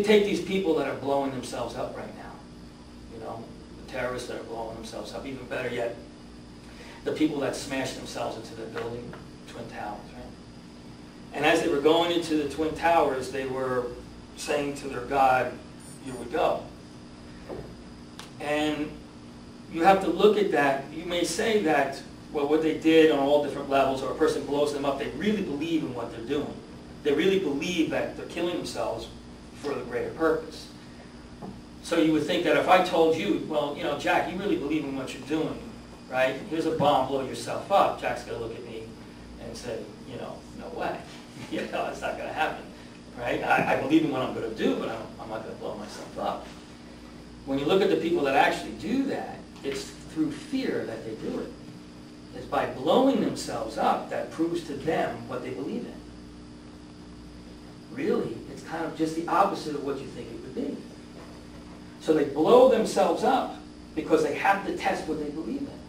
take these people that are blowing themselves up right now, you know, the terrorists that are blowing themselves up, even better yet, the people that smashed themselves into the building, Twin Towers, right? And as they were going into the Twin Towers, they were saying to their God, "Here we go." And you have to look at that. You may say that, well, what they did on all different levels, or a person blows them up, they really believe in what they're doing. They really believe that they're killing themselves for the greater purpose. So you would think that if I told you, well, you know, Jack, you really believe in what you're doing, right? Here's a bomb, blow yourself up. Jack's going to look at me and say, you know, no way. You know, it's not going to happen, right? I believe in what I'm going to do, but I'm not going to blow myself up. When you look at the people that actually do that, it's through fear that they do it. It's by blowing themselves up that proves to them what they believe in. Really, it's kind of just the opposite of what you think it would be. So they blow themselves up because they have to test what they believe in.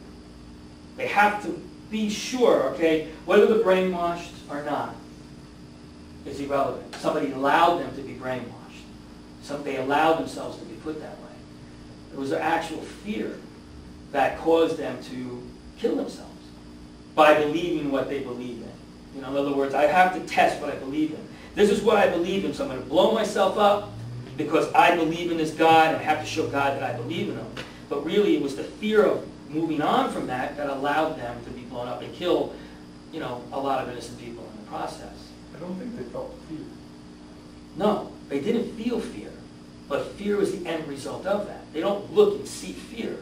They have to be sure, okay, whether they're brainwashed or not is irrelevant. Somebody allowed them to be brainwashed. They allowed themselves to be put that way. It was their actual fear that caused them to kill themselves by believing what they believe in. You know, in other words, I have to test what I believe in. This is what I believe in, so I'm going to blow myself up because I believe in this God and I have to show God that I believe in him. But really it was the fear of moving on from that that allowed them to be blown up and kill, you know, a lot of innocent people in the process. I don't think they felt fear. No, they didn't feel fear. But fear was the end result of that. They don't look and see fear.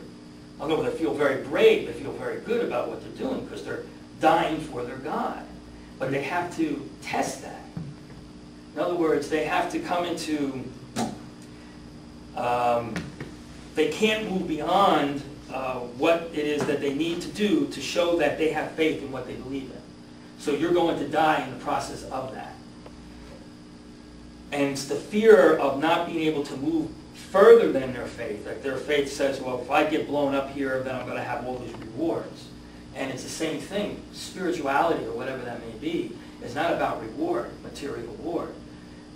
Although they feel very brave, they feel very good about what they're doing because they're dying for their God. But they have to test that. In other words, they have to come into, they can't move beyond what it is that they need to do to show that they have faith in what they believe in. So you're going to die in the process of that. And it's the fear of not being able to move further than their faith. Like their faith says, well, if I get blown up here, then I'm going to have all these rewards. And it's the same thing. Spirituality, or whatever that may be, is not about reward, material reward.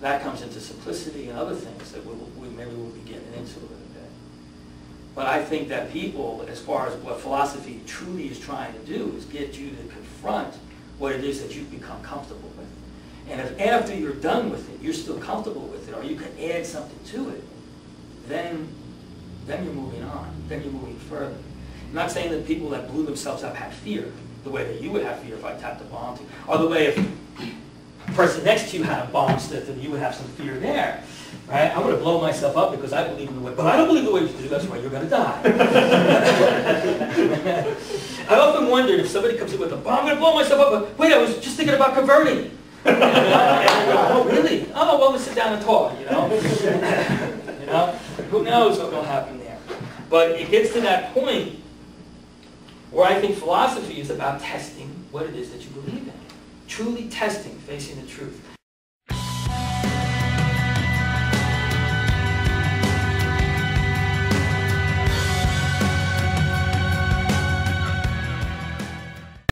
That comes into simplicity and other things that maybe we'll be getting into a little bit. But I think that people, as far as what philosophy truly is trying to do, is get you to confront what it is that you've become comfortable with. And if after you're done with it, you're still comfortable with it, or you can add something to it, then you're moving on. Then you're moving further. I'm not saying that people that blew themselves up have fear, the way that you would have fear if I tapped a bomb, or the way if the person next to you had a bomb stick, then you would have some fear there. Right? I would have blown myself up because I believe in the way, but I don't believe the way you do, that's why you're going to die. I often wondered if somebody comes in with a bomb, I'm going to blow myself up, but wait, I was just thinking about converting. Oh, really? Oh, well, let's sit down and talk, you know? You know? Who knows what will happen there? But it gets to that point where I think philosophy is about testing what it is that you believe in. Truly testing, facing the truth.